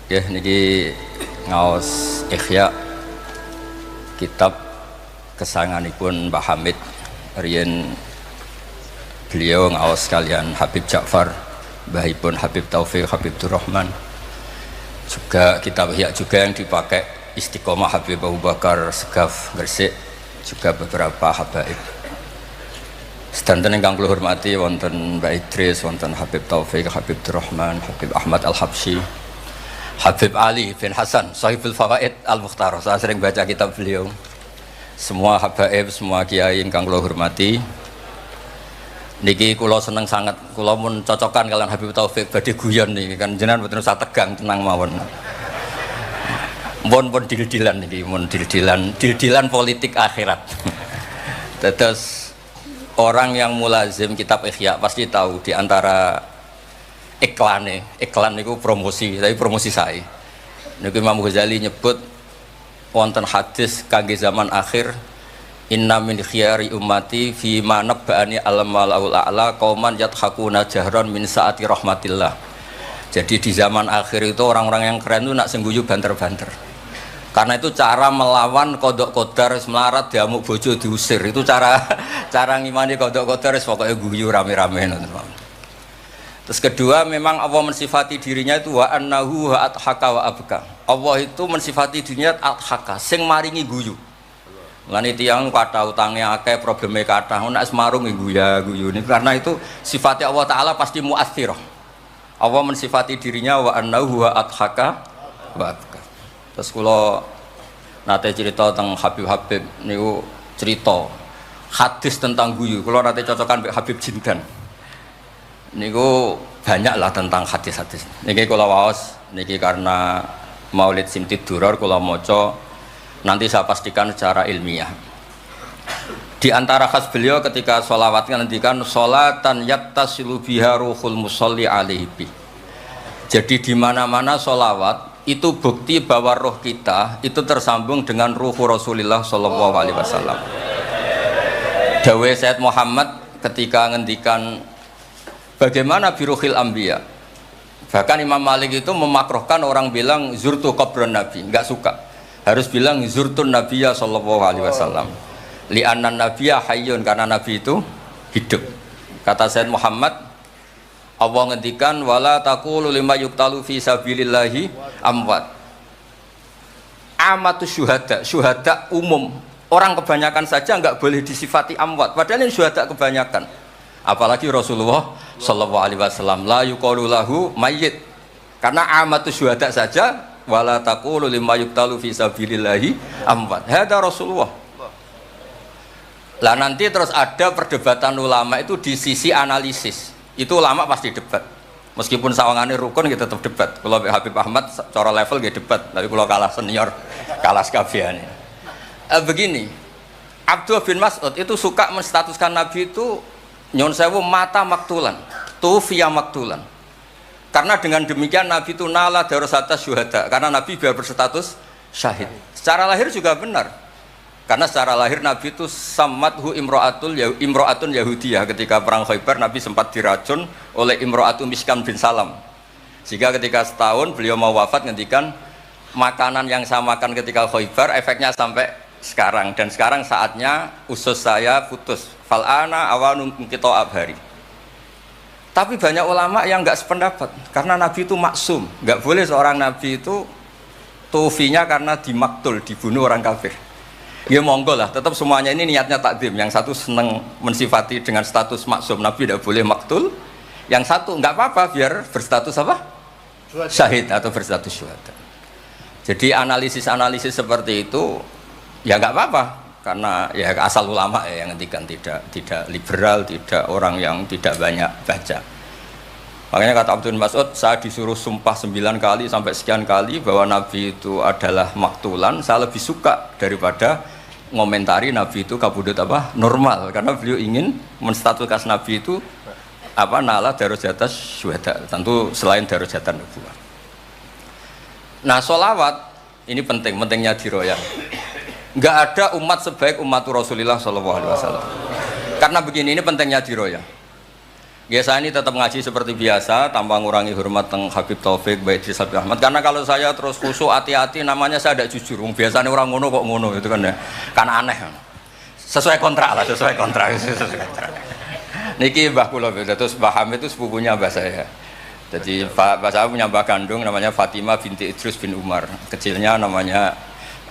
Ya, niki ngaos Ihya kitab kesayanganipun Mbah Hamid riyen beliau ngaos kalian Habib Ja'far, mbahipun Habib Taufik, Habib Durrahman. Juga kitab Ihya juga yang dipakai Istiqomah Habib Abu Bakar Segaf Gresik, juga beberapa habaib. Sedanten ingkang kula hormati wonten Mbak Idris, wonten Habib Taufik, Habib Durrahman, Habib Ahmad Al-Habsyi, Habib Ali bin Hasan, Sahibul Fawaid Al-Mukhtar. Saya sering baca kitab beliau. Semua habaib, semua kiai ingkang kula hormati. Niki kula seneng sangat, kula mun cocokan kalian Habib Taufik badhe guyon niki kan jenengan mboten usah tegang, tenang mawon. Pun dil-dilan niki, mun dil-dilan politik akhirat. Terus orang yang mulazim kitab Ihya pasti tahu di antara iklan niku promosi, tapi promosi saya. Niku Imam Ghazali nyebut wonten hadis kangge zaman akhir, inna min khiyari ummati fi ma nabba'ani al-malaul a'la qauman yadhakuna jahran min saati rahmatillah. Jadi di zaman akhir itu orang-orang yang keren itu nak sengguyu banter-banter. Karena itu cara melawan kodok kodar melarat diamuk bojo diusir, itu cara ngimani kodok kodar pokoknya guyu rame-rame. Terus kedua, memang Allah mensifati dirinya itu wa annahu wa athaka wa abka. Allah itu mensifati dirinya athaka, sing maringi guyu. Lan tiyang kathah utange akeh, probleme kathah, nek semarung guyu ini karena itu sifatnya Allah taala pasti muathirah. Allah mensifati dirinya wa annahu wa athaka wa abka. Terus kula nate cerita tentang Habib niku cerita hadis tentang guyu. Kula nate cocokan mbek Habib Jindan. Niku banyak lah tentang hadis-hadis. Niki kula waos niki karena Maulid Simtid Duror kula maca, nanti saya pastikan secara ilmiah. Di antara khas beliau ketika sholawat ngendikan sholatan yattasilu biha ruhul musolli alaihi. Jadi di mana-mana sholawat itu bukti bahwa roh kita itu tersambung dengan ruh Rasulullah sallallahu alaihi wasallam. Dawuh Sayyid Muhammad ketika ngendikan bagaimana biruhil anbiya. Bahkan Imam Malik itu memakruhkan orang bilang zurtu qabran nabi, enggak suka. Harus bilang zurtun nabiyya sallallahu alaihi wasallam. Li'anna nabiyya hayyun, karena nabi itu hidup. Kata Sayyid Muhammad, Allah ngendikan wala taqulu lima yuqtalu fi sabilillahi amwat. Amatu syuhada umum. Orang kebanyakan saja enggak boleh disifati amwat, padahal ini syuhada kebanyakan. Apalagi Rasulullah sallallahu alaihi wasallam la yuqalu lahu mayyit. Karena amatu syuhada saja wala taqulu lima yuqtalu fi sabilillahi amwat. Hada Rasulullah. Lah nanti terus ada perdebatan ulama itu di sisi analisis. Itu ulama pasti debat. Meskipun sawangane rukun kita tetap debat. Kalau Habib Ahmad cara level gitu debat, tapi kalau kalah senior, kalah sekabiane. Begini, Abdullah bin Mas'ud itu suka menstatuskan Nabi itu nyon sewu mata maktulan, tufiya maktulan. Karena dengan demikian Nabi itu nala darasata syuhada, karena Nabi biar berstatus syahid. Secara lahir juga benar. Karena secara lahir Nabi itu samathu imro'atun Yahudiyah. Ketika perang Khaybar Nabi sempat diracun oleh imro'atu Miskam bin Salam. Sehingga ketika setahun beliau mau wafat ngendikan makanan yang saya makan ketika Khaybar efeknya sampai sekarang, dan sekarang saatnya usus saya putus. Fal'ana awanun kita abhari. Tapi banyak ulama yang enggak sependapat karena Nabi itu maksum. Enggak boleh seorang Nabi itu tufinya karena dimaktul, dibunuh orang kafir. Ya monggo lah, tetap semuanya ini niatnya takdim. Yang satu senang mensifati dengan status maksum, Nabi tidak boleh maktul. Yang satu enggak apa-apa biar berstatus apa? Syahid atau berstatus syuhada. Jadi analisis seperti itu ya enggak apa-apa, karena ya asal ulama ya yang ngendikan, tidak liberal, tidak orang yang tidak banyak baca. Makanya kata Abdul Mas'ud, saya disuruh sumpah 9 kali sampai sekian kali bahwa Nabi itu adalah maktulan, saya lebih suka daripada ngomentari Nabi itu kabudut apa normal, karena beliau ingin menstatuskan Nabi itu apa nala darajat syuhada, tentu selain darajat nubuwah. Nah, sholawat ini pentingnya diroyah. Enggak ada umat sebaik umat Rasulullah sallallahu alaihi wasallam. Karena begini, ini pentingnya diroyah. Biasa ini tetap ngaji seperti biasa tanpa ngurangi hormat teng Habib Taufik, Baik Habib Ahmad. Karena kalau saya terus khusyuk hati-hati namanya saya tidak jujur. Biasanya orang ngono kok ngono itu kan ya. Karena aneh. Sesuai kontrak lah, sesuai kontrak. Niki Mbah kula terus Mbah Hamid itu sepupunya Mbah saya. Jadi Mbah saya punya Mbah kandung namanya Fatimah binti Idrus bin Umar. Kecilnya namanya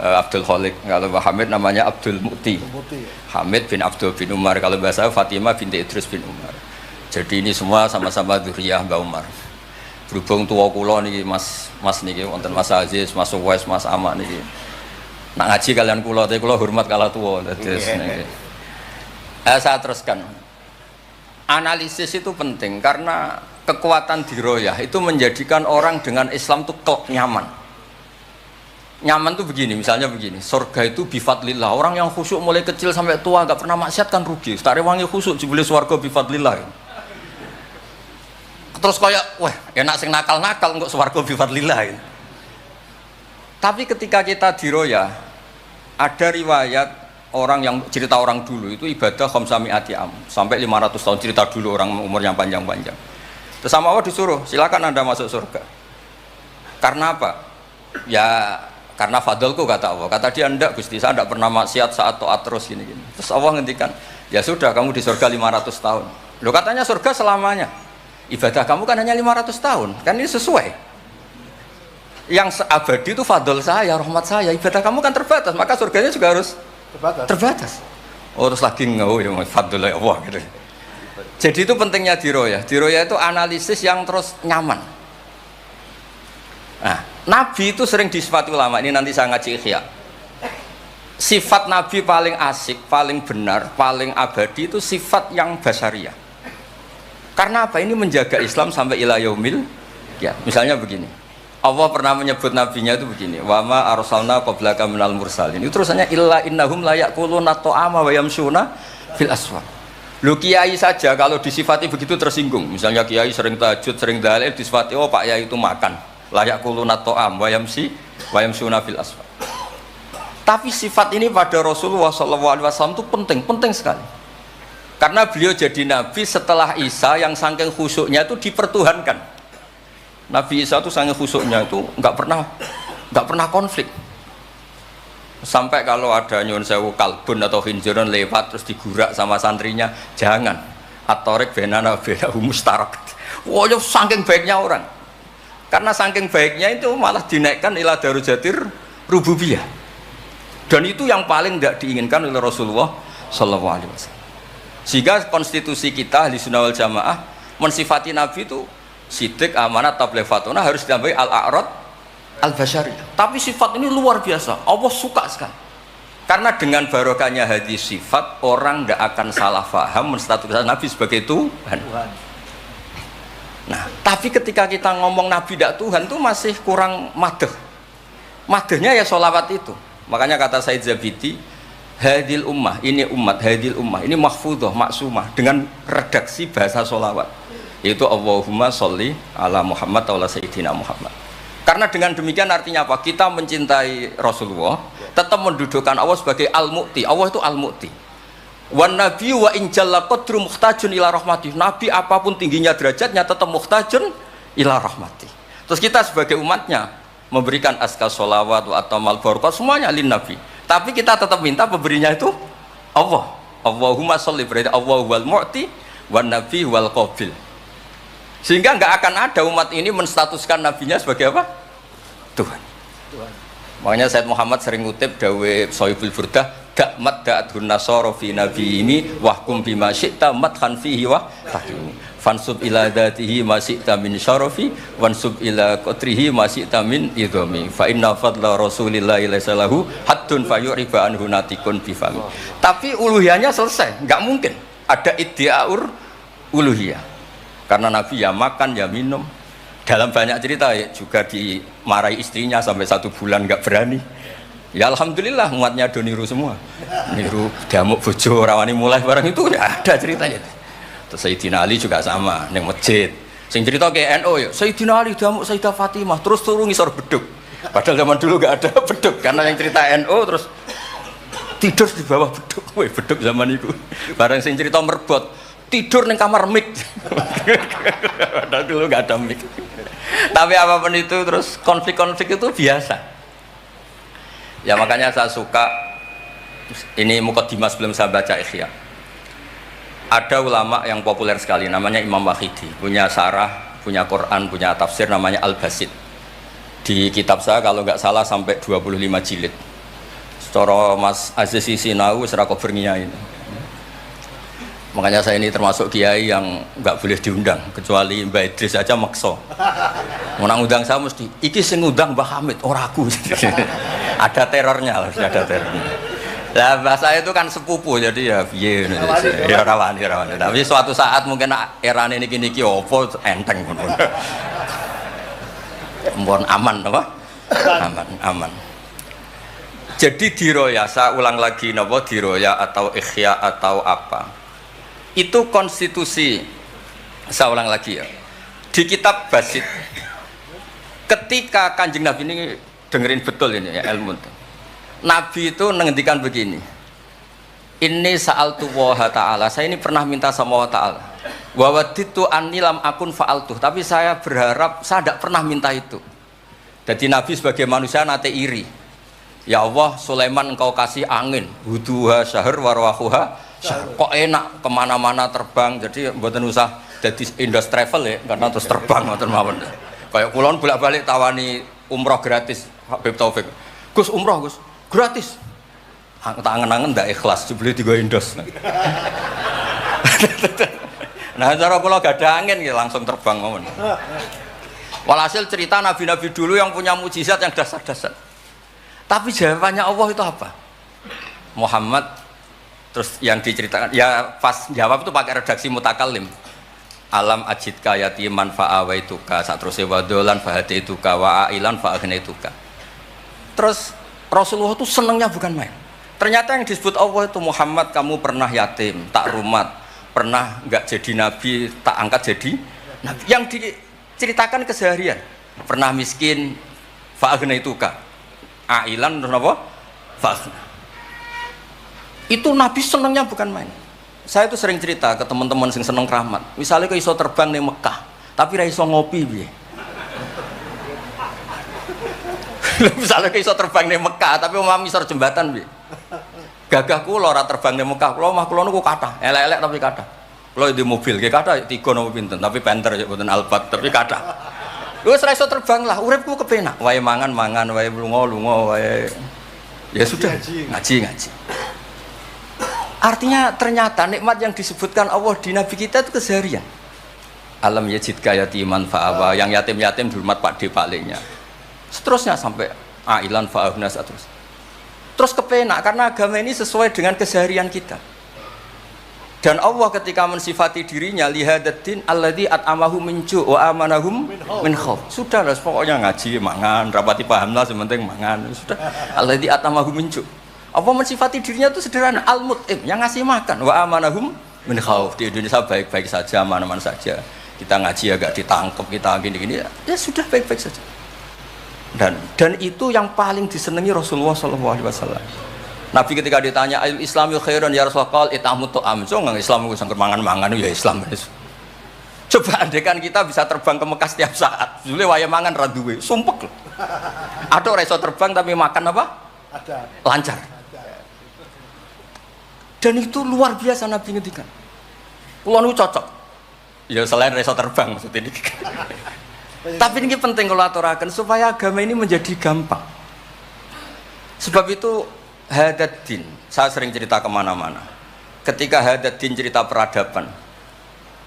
Abdul Khalik. Kalau Mbah Hamid namanya Abdul Mukti. Hamid bin Abdul bin Umar. Kalau Mbah saya Fatimah binti Idrus bin Umar. Jadi ini semua sama-sama dzurriyyah Mbah Umar. Berhubung tua kula niki Mas niki wonten Mas Aziz, Mas Uwais, Mas Ama niki. Nak ngaji kalian kula, tapi kula hormat kala tua. Niki. Saya teruskan. Analisis itu penting karena kekuatan diroyah itu menjadikan orang dengan Islam itu nyaman. Nyaman tuh begini, misalnya begini, surga itu bifadlillah. Orang yang khusyuk mulai kecil sampai tua gak pernah maksiat kan rugi. Tak rewangi khusyuk jebule swarga bifadlillah. Terus kayak, wah enak sing nakal-nakal kok swarga bifadlillah gitu. Tapi ketika kita diroyah, ada riwayat orang yang cerita orang dulu itu ibadah khamsami'ati am sampai 500 tahun, cerita dulu orang umur yang panjang-panjang. Terus sama Allah disuruh, silakan Anda masuk surga. Karena apa? Ya karena fadlku kata Allah. Kata dia enggak Gusti, saya enggak pernah maksiat saat taat terus gini. Terus Allah ngendikan, ya sudah kamu di surga 500 tahun. Loh katanya surga selamanya. Ibadah kamu kan hanya 500 tahun, kan ini sesuai. Yang abadi itu fadl saya, rahmat saya. Ibadah kamu kan terbatas, maka surganya juga harus terbatas. Oh terus lagi ngau ya fadl Allah gitu. Jadi itu pentingnya diroyah. Diroyah itu analisis yang terus nyaman. Nah, Nabi itu sering disifati ulama. Ini nanti saya ngaji Ihya. Sifat Nabi paling asik, paling benar, paling abadi itu sifat yang basyariah. Karena apa? Ini menjaga Islam sampai ila yaumil ya. Misalnya begini. Allah pernah menyebut nabinya itu begini. Wa ma arsalna qablaka minal mursalin. Itu terusannya illa innahum la yaquluna ta'ama wa yamshuna fil aswaq. Lu kiai saja kalau disifati begitu tersinggung. Misalnya kiai sering tahajud, sering dalil disifati oh Pak Yai itu makan. La yaquluna ta'am wa yamshuna fil aswaq. Tapi sifat ini pada Rasulullah SAW itu penting sekali. Karena beliau jadi nabi setelah Isa yang saking khusyuknya itu dipertuhankan. Nabi Isa itu saking khusyuknya itu nggak pernah konflik. Sampai kalau ada nyuwun sewu kalbun atau khinjirun lewat terus digurak sama santrinya, jangan. At-tariq bainana bainahum mustarak. Wah, saking baiknya orang. Karena saking baiknya itu malah dinaikkan ila darujatir rububiyah. Dan itu yang paling tidak diinginkan oleh Rasulullah sallallahu alaihi wasallam. Sehingga konstitusi kita Ahli Sunnah wal Jamaah mensifati Nabi itu sidik, amanat, tabligh, fatona harus ditambahi al-a'rad al-basyariyah. Tapi sifat ini luar biasa. Allah suka sekali. Karena dengan barokahnya hadis sifat orang tidak akan salah faham menstatuskan Nabi sebagai Tuhan. Nah, tapi ketika kita ngomong Nabi tidak Tuhan itu masih kurang madh. Madhnya ya sholawat itu. Makanya kata Said Zabidi, hadil ummah, ini umat, hadil ummah, ini mahfudhah, maksumah dengan redaksi bahasa sholawat, yaitu Allahumma sholli ala Muhammad wa ala Sayyidina Muhammad. Karena dengan demikian artinya apa? Kita mencintai Rasulullah, tetap mendudukkan Allah sebagai al-mu'ti. Allah itu al-mu'ti. Wan nabi wa in jalla qadru muhtajun ila rahmatih. Nabi apapun tingginya derajatnya tetap muhtajun ila rahmatih. Terus kita sebagai umatnya memberikan azkar sholawat wa atamal barokat semuanya lin nabi. Tapi kita tetap minta pemberinya itu Allah. Allahumma sholli, berarti Allah wal mu'ti wan nabi wal qabil. Sehingga nggak akan ada umat ini menstatuskan nabinya sebagai apa? Tuhan. Makanya Said Muhammad sering ngutip dawe Sohibul Burdah, dakmat da'adhun nasara fi nabi ini wahkum bima syi'ta madhan fihi wa tahkimi. Fansub ila dzatihi ma syi'ta min syarafi wansub ila qatrihi ma syi'ta min idhami. Fa inna fadla Rasulillahi laisa lahu haddun fayuriba anhu natikun bifami. Tapi uluhiyahnya selesai, nggak mungkin ada iddiaur uluhiyah. Karena Nabi ya makan ya minum. Dalam banyak cerita ya, juga dimarahi istrinya sampai 1 bulan nggak berani. Ya alhamdulillah umatnya do niru semua. Niru damuk bojo rawani mulai barang itu ya ada ceritanya. Terus Sayyidina Ali juga sama neng masjid. Sing cerita ke NU ya, Sayyidina Ali damuk Sayyidah Fatimah terus turun ngisor beduk. Padahal zaman dulu nggak ada beduk karena yang cerita NU terus tidur di bawah beduk. Woi beduk zaman itu. Barang sing cerita merbot tidur ning kamar mic. Padahal dulu nggak ada mic. Tapi apapun itu terus konflik-konflik itu biasa. Ya makanya saya suka ini mukadimah sebelum saya baca Ihya. Ada ulama yang populer sekali namanya Imam Wahidi, punya sarah, punya Quran, punya tafsir namanya Al-Basit. Di kitab saya kalau nggak salah sampai 25 jilid. Secara Mas Aziz Sinau serako berniain. Makanya saya ini termasuk kiai yang nggak boleh diundang kecuali Mbak Idris aja makso. Mau undang saya mesti iki sing ngundang Mbah Hamid ora aku. Ada terornya lah, ada terornya. Lah bahasa itu kan sepupu jadi ya piye ya rawani. Tapi suatu saat mungkin erane niki opo enteng ngono. Mohon aman apa? Aman. Jadi diroya, saya ulang lagi napa diroya atau ikhya atau apa? Itu konstitusi, saya ulang lagi ya. Di kitab Basit ketika Kanjeng Nabi ini dengerin betul ini ya ilmu itu. Nabi itu menghentikan begini. Ini sa'altu wa ta'ala. Saya ini pernah minta sama Allah Ta'ala. Wa waditu anni lam akun fa'altuh. Tapi saya berharap saya tidak pernah minta itu. Jadi Nabi sebagai manusia nate iri. Ya Allah, Sulaiman engkau kasih angin. Huduha syahr warwahuha syahr. Kok enak kemana-mana terbang. Jadi mboten usah jadi Indos Travel ya. Karena terus terbang mboten mawon. Kayak kulon bolak-balik tawani umroh gratis. Habib Taufik. Gus umroh Gus. Gratis. Tangan-tangan ndak ikhlas dibeli 3 Indos. Nah, cara kula gak ada angin ya langsung terbang ngomong. Walhasil cerita nabi-nabi dulu yang punya mukjizat yang dasar-dasar. Tapi jawabannya Allah itu apa? Muhammad terus yang diceritakan ya pas jawab itu pakai redaksi mutakallim. Alam ajidka yatiman fa'awaituka satruse wadolan fahadaituka wa ailan fa'agnaituka. Terus Rasulullah itu senangnya bukan main. Ternyata yang disebut Allah itu Muhammad kamu pernah yatim, tak rumat, pernah enggak jadi nabi, tak angkat jadi nabi. Yang diceritakan keseharian, pernah miskin, fa'agnaituka, ailan apa? Fa'agna. Itu nabi senangnya bukan main. Saya itu sering cerita ke teman-teman yang seneng keramat. Misalnya ke iso terbang di Mekah, tapi ra iso ngopi piye. Misalnya ke iso terbang di Mekah, tapi mau misor jembatan piye. Gagah kula ora terbang di Mekah, kula omah kula niku kathah, elek-elek tapi kathah. Kula di mobil ge kathah 3 napa pinten, tapi penter ya mboten Alphard, tapi kathah. Wis ra iso terbang lah, uripku kepenak. Wae mangan, wae lunga, wae ya sudah ngaji. Artinya ternyata nikmat yang disebutkan Allah di Nabi kita itu keseharian. Alam yajidka yatiman fa'awa, yang yatim-yatim dihormat Pak D palingnya. Seterusnya sampai ailan fa'ahna terus kepenak karena agama ini sesuai dengan keseharian kita. Dan Allah ketika mensifati dirinya lihadatin alladzi at'amahu min ju' wa amanahum min khauf. Sudahlah pokoknya ngaji mangan rapati pahamlah sementing mangan sudah. Alladzi at'amahu min ju'. Allah mensifati dirinya itu sederhana al-mut'im yang ngasih makan wa amanahum min khauf. Di Indonesia baik-baik saja, aman-aman saja. Kita ngaji agak ditangkap, kita gini-gini ya sudah baik-baik saja. Dan itu yang paling disenangi Rasulullah SAW. Nabi ketika ditanya al Islami khairan ya Rasulullah itamu to'am nggak Islam itu sangker mangan ya Islam. Coba andekan kita bisa terbang ke Mekah setiap saat, dulu waya mangan raduwe, sumpek loh. Ada orang iso terbang tapi makan apa? Ada. Lancar. Dan itu luar biasa Nabi ngendikan. Kulo nu cocok. Ya selain iso terbang maksud ini. Tapi ini penting kalau aturakan supaya agama ini menjadi gampang. Sebab itu Hadaddin, saya sering cerita kemana-mana. Ketika Hadaddin cerita peradaban,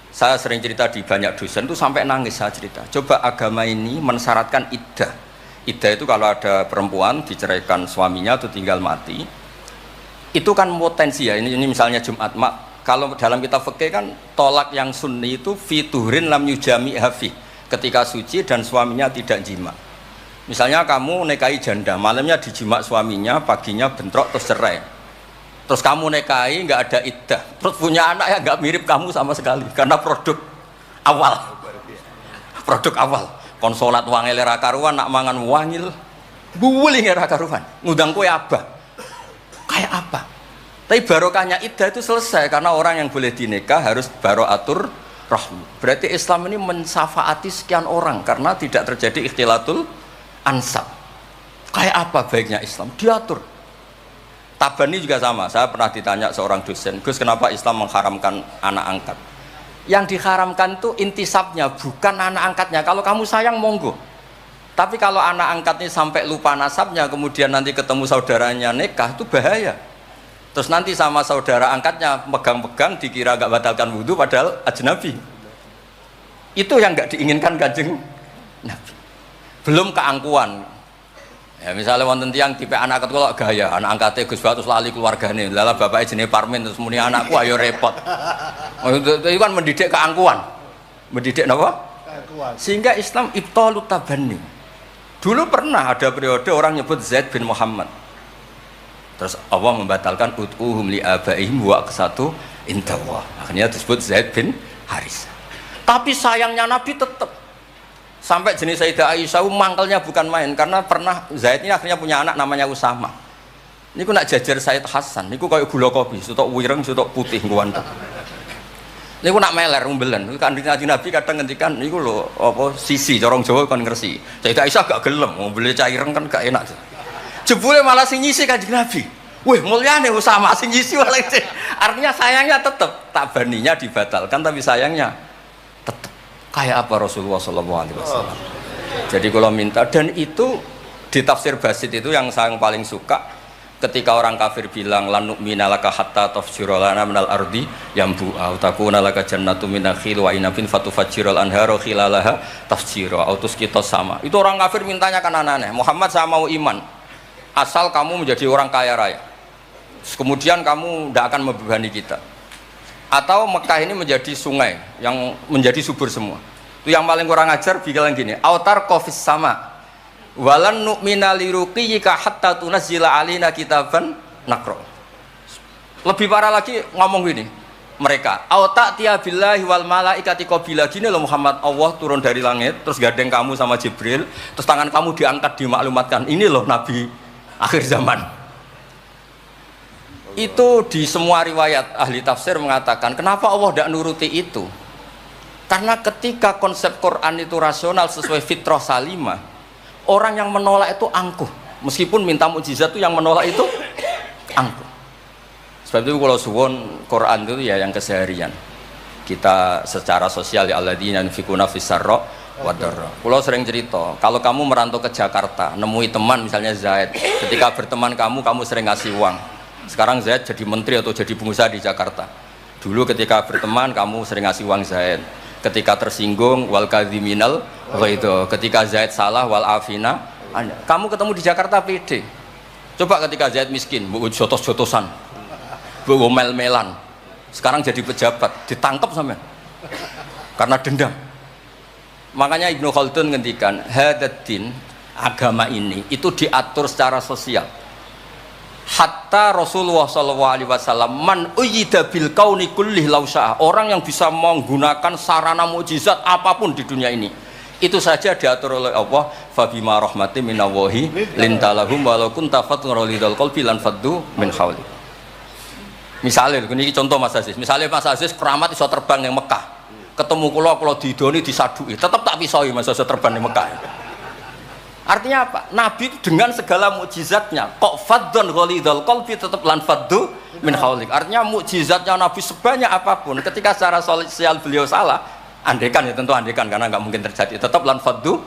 saya sering cerita di banyak dosen itu sampai nangis saya cerita. Coba agama ini mensyaratkan iddah. Iddah itu kalau ada perempuan diceraikan suaminya atau tinggal mati, itu kan potensi ya. Ini misalnya Jumat mak. Kalau dalam kitab fikih kan tolak yang sunni itu fiturin lam yujami hafi. Ketika suci dan suaminya tidak jima. Misalnya kamu nikahi janda, malamnya dijima suaminya, paginya bentrok terus cerai. Terus kamu nikahi nggak ada iddah, terus punya anak yang nggak mirip kamu sama sekali karena produk awal. Produk awal. Konsolat wangil era karuan, nak mangan wangil, buwuling era karuan. Ngundang kue apa? Kayak apa? Tapi barokahnya iddah itu selesai karena orang yang boleh dinikah harus baroatur rahmi. Berarti Islam ini mensafaati sekian orang karena tidak terjadi ikhtilatul ansab. Kayak apa baiknya Islam? Diatur. Tabani juga sama. Saya pernah ditanya seorang dosen, Gus, kenapa Islam mengharamkan anak angkat? Yang diharamkan itu intisabnya, bukan anak angkatnya. Kalau kamu sayang monggo. Tapi kalau anak angkatnya sampai lupa nasabnya, kemudian nanti ketemu saudaranya nikah, itu bahaya. Terus nanti sama saudara angkatnya pegang-pegang dikira gak batalkan wudhu padahal ajnabi. Itu yang gak diinginkan Kanjeng Nabi. Belum keangkuhan. Ya misalnya wonten tiyang tipe anak angkat kula gaya, anak angkatnya Gus Batus lali keluargane. Lala bapaknya jenenge Parmin terus muni anakku ayo repot. Itu kan mendidik keangkuhan. Mendidik napa? Keangkuhan. Sehingga Islam ibtalut tabanni. Dulu pernah ada periode orang nyebut Zaid bin Muhammad. Terus Allah membatalkan ud'uhum li abaihim wa aqsatu indallah. Akhirnya disebut Zaid bin Haris. Tapi sayangnya Nabi tetap sampai jenis Sayyidah Aisyah mangkelnya bukan main karena pernah Zaid ini akhirnya punya anak namanya Usama. Niku nak jajar Sayyid Hasan, niku kayak gula kopi, sutok wireng, sutok putih kuwantep. Niku nak meler umbelen. Kanjeng Nabi kadang ngendikan niku lho apa sisi corong Jawa kon ngersi. Sayyidah Aisyah gak gelem, umbele caireng kan gak enak. Jebule malah sing nyisi Kanjeng Nabi. Wih, mulyane Usama sing nyisi malah. Artinya sayangnya tetap tabaninya dibatalkan tapi sayangnya tetap. Kayak apa Rasulullah SAW. Jadi kalau minta, dan itu di tafsir Basit itu yang saya paling suka ketika orang kafir bilang lan nu'mina laka hatta tafjura lana minal ardi yambu'a takuna laka jannatu min nakhil wa inabin fatufajjiral anharu khilalaha tafjira autus kita sama. Itu orang kafir mintanya kan aneh-aneh. Muhammad saya mau iman asal kamu menjadi orang kaya raya. Kemudian kamu tidak akan membebani kita. Atau Mekah ini menjadi sungai yang menjadi subur semua. Itu yang paling kurang ajar bilang gini, autar kofis sama walan nu'mina liruqiyika hatta tunazzila alina kitaban nakro. Lebih parah lagi ngomong gini mereka, auta tiabillahi wal malaikati qabila. Gini loh Muhammad, Allah turun dari langit terus gandeng kamu sama Jibril, terus tangan kamu diangkat dimaklumatkan, ini loh Nabi akhir zaman. Itu di semua riwayat ahli tafsir mengatakan kenapa Allah tidak nuruti itu, karena ketika konsep Quran itu rasional sesuai fitrah salimah, orang yang menolak itu angkuh, meskipun minta mukjizat itu yang menolak itu angkuh. Sebab itu kalau suwon Quran itu ya yang keseharian kita secara sosial ya alladzina yunfikuna fis-sarra wa dharra. Kalau sering cerita kalau kamu merantau ke Jakarta nemui teman misalnya Zaid, ketika berteman kamu sering ngasih uang. Sekarang Zaid jadi menteri atau jadi pengusaha di Jakarta. Dulu ketika berteman kamu sering ngasih uang Zaid. Ketika tersinggung wal kadhiminal ghaidha. Ketika Zaid salah wal afina. Kamu ketemu di Jakarta pede. Coba ketika Zaid miskin, mbok jotos-jotosan. Mbok mel-melan. Sekarang jadi pejabat, ditangkap sampean. Karena dendam. Makanya Ibnu Khaldun ngendikan, hadatin agama ini itu diatur secara sosial. Hatta Rasulullah SAW man uyyida bil kauni kullih lausah, orang yang bisa menggunakan sarana mukjizat apapun di dunia ini itu saja diatur oleh Allah. Fabima rahmatin minallahi lintalahum walau kunta fatrulidal qalbi lan faddu min hawli. Misalnya ini contoh Mas Aziz, misalnya Mas Aziz keramat iso terbang yang Mekah, ketemu kula didoni disadui tetap tak pisoi Mas iso terbang yang Mekah. Artinya apa? Nabi dengan segala mukjizatnya kok faddun ghalidul qalbi tetap lan faddu min haulik. Artinya mukjizatnya Nabi sebanyak apapun ketika secara sosial beliau salah, andekan ya tentu andekan karena nggak mungkin terjadi, tetap lan faddu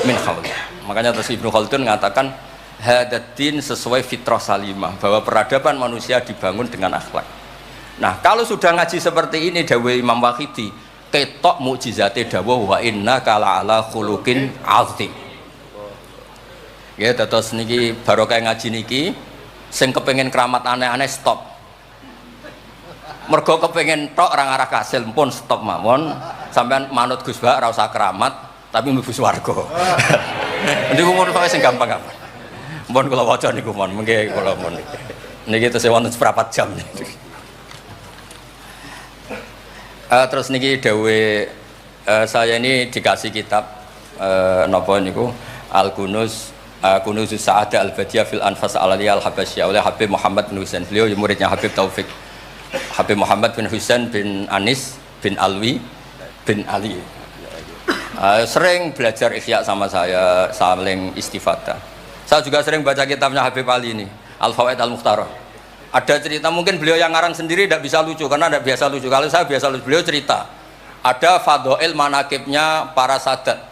min haulik. Makanya terus Ibnu Khaldun mengatakan hadatin sesuai fitrah salimah, bahwa peradaban manusia dibangun dengan akhlak. Nah, kalau sudah ngaji seperti ini dawuh Imam Waqidi, ketok mukjizate dawuh wa inna kala ala khuluqin azim. Ya, terus niki barokah ngaji niki sing kepengen keramat aneh-aneh stop. Mergo kepengen tok orang arah kasil pun stop mawon. Sampean manut Gus Bak ora usah keramat tapi mlebu swarga. Niku mun pokoke sing gampang-gampang. Mun kula waca niku mon, mengke kula mon niki. Niki tesih wonten seprapat jam. Terus niki dawuh saya ini dikasih kitab napa niku Al-Kunuz Kunuzus Sa'adah Al-Badiyah fil Anfas Al-Aliyah Al-Habasyah oleh Habib Muhammad bin Husain. Beliau muridnya Habib Taufik. Habib Muhammad bin Husain bin Anis bin Alwi bin Ali. Sering belajar Ihya sama saya, saling istifadah. Saya juga sering baca kitabnya Habib Ali ini, Al-Fawaid Al-Mukhtarah. Ada cerita, mungkin beliau yang ngarang sendiri tidak bisa lucu karena tidak biasa lucu. Kalau saya biasa lucu. Beliau cerita ada fadhail manakibnya para sadat.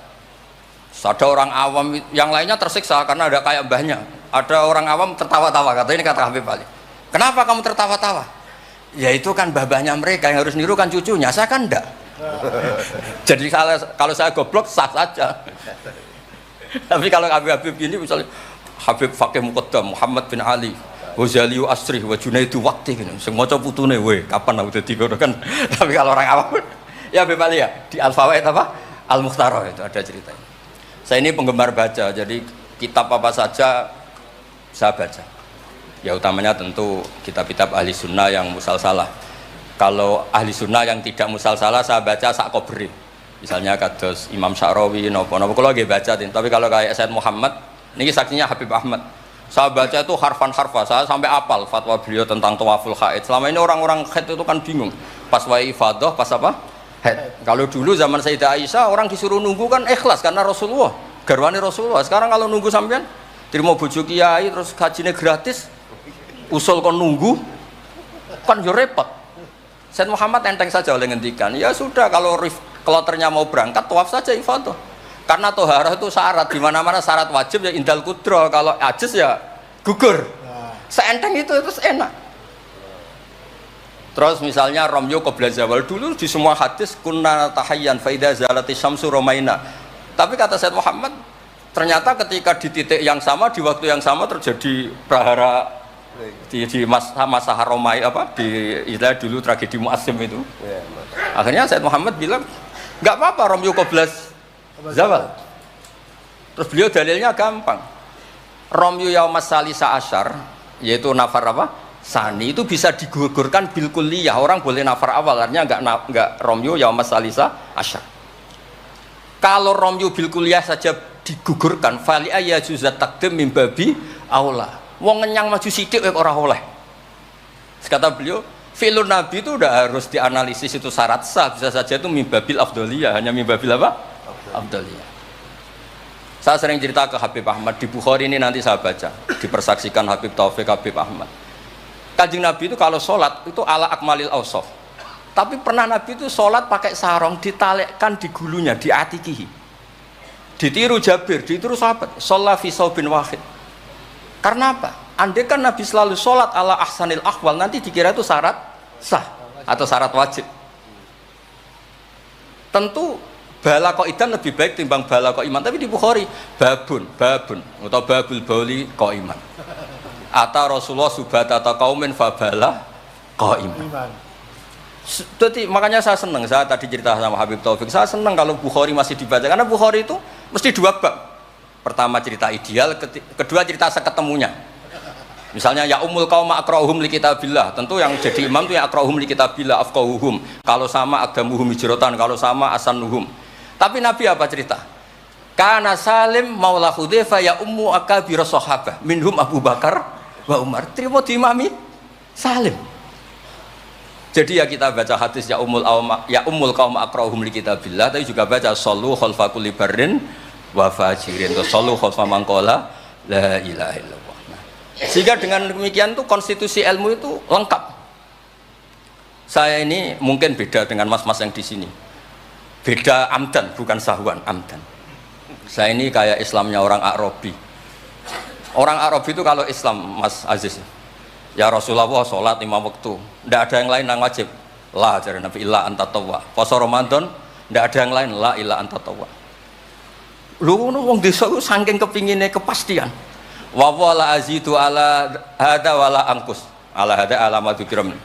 Ada orang awam yang lainnya tersiksa karena ada kayak mbahnya. Ada orang awam tertawa-tawa, kata ini kata Habib Ali. Kenapa kamu tertawa-tawa? Ya itu kan babahnya mereka yang harus niru kan cucunya, saya kan enggak. Jadi kalau saya goblok sah saja. Tapi kalau Habib gini misalnya Habib Fakih Muqaddam Muhammad bin Ali Ghazali Asri wa Junaidu Waqti gini, sing maca putune we kapan aku dadi ngono kan. Tapi kalau orang awam ya Habib Ali ya di Al-Fawaid apa? Al-Mukhtarah itu ada ceritanya. Saya ini penggemar baca, jadi kitab apa saja saya baca. Ya utamanya tentu kitab-kitab ahli sunnah yang musalsalah. Kalau ahli sunnah yang tidak musalsalah saya baca sak kobri. Misalnya kados Imam Sya'rawi, nopo-nopo kalau lagi baca. Tapi kalau kayak Said Muhammad, ini saksinya Habib Ahmad. Saya baca itu harfan-harfa, saya sampai apal fatwa beliau tentang tawaful haid. Selama ini orang-orang haid itu kan bingung. Pas wa'i ifadah, pas apa? Haid. Kalau dulu zaman Sayyidah Aisyah orang disuruh nunggu kan ikhlas karena Rasulullah, garwani Rasulullah. Sekarang kalau nunggu sampean terima bojo kiai terus gajinya gratis, usul kon nunggu kan yo repot. Said Muhammad enteng saja oleh ngendikan, ya sudah kalau kloternya mau berangkat tawaf saja ifadah. Karena toharah itu syarat, di mana-mana syarat wajib ya indal kudro, kalau ajis ya gugur. Seenteng itu terus enak. Terus misalnya romyo qabla zawal, dulu di semua hadis kunna tahayyan faida zalati syamsu romaina. Tapi kata Said Muhammad, ternyata ketika di titik yang sama di waktu yang sama terjadi prahara di masa haromai apa di istilah dulu tragedi Mu'assim itu. Akhirnya Said Muhammad bilang nggak apa-apa romyo qabla zawal. Terus beliau dalilnya gampang. Romyo yaumas salisa asyar, yaitu nafar apa? Sani itu bisa digugurkan bil kulliyah. Orang boleh nafar awal, artinya enggak romyo yaumas salisa asyar. Kalau romyo bil kulliyah saja digugurkan, fali ayajuzat takdim min babi aula. Wong ngenyang maju sithik ora oleh. Kata beliau, fi'lun nabi itu udah harus dianalisis itu syarat sah, bisa saja itu mimbabil afdoliyah, hanya mimbabil apa? Afdoliyah. Saya sering cerita ke Habib Ahmad di Bukhari ini, nanti saya baca dipersaksikan Habib Taufik Habib Ahmad. Kanjeng Nabi itu kalau sholat itu ala akmalil awsaf. Tapi pernah Nabi itu sholat pakai sarong ditalekkan di gulunya, di atikihi. Ditiru Jabir, ditiru sahabat. Sholat fi saubin wahid. Karena apa? Andai kan Nabi selalu sholat ala ahsanil ahwal, nanti dikira itu syarat sah atau syarat wajib. Tentu bala qaidan lebih baik timbang bala qaiman, tapi di Bukhari babun atau babul bauli qaiman. Ata Rasulullah subhata atau kaumin fabala qaiman. Jadi makanya saya senang, saya tadi cerita sama Habib Taufik, saya senang kalau Bukhari masih dibaca karena Bukhari itu mesti dua bab. Pertama cerita ideal, kedua cerita seketemunya. Misalnya ya umul qaum aqra'uhum li kitabillah, tentu yang jadi imam itu ya aqra'uhum li kitabillah afqahuhum. Kalau sama aqdamuhum hijratan, kalau sama asanuhum. Tapi Nabi apa cerita? Kana Salim maula Hudzaifah ya ummu akabir sahabah minhum Abu Bakar wa Umar. Terima diimami Salim. Jadi ya kita baca hadis ya umul qaum aqra'uhum li kitabillah, tapi juga baca sallu khalfa kulli barrin wa fajirin, sallu khalfa man qala la ilaha illallah. Sehingga dengan demikian tuh konstitusi ilmu itu lengkap. Saya ini mungkin beda dengan mas-mas yang di sini. Beda amdan, bukan sahwan, amdan. Saya ini kayak Islamnya orang Arabi. Orang Arabi itu kalau Islam, Mas Aziz, ya Rasulullah sholat 5 waktu, tidak ada yang lain yang wajib. La dari Nabi illa anta tawwa. Puasa Ramadan, tidak ada yang lain, la illa anta tawwa. Lu wong desa ku saking kepinginnya kepastian. Wa wala azidu ala hada wala angkus. Ala hada ala madzukiram.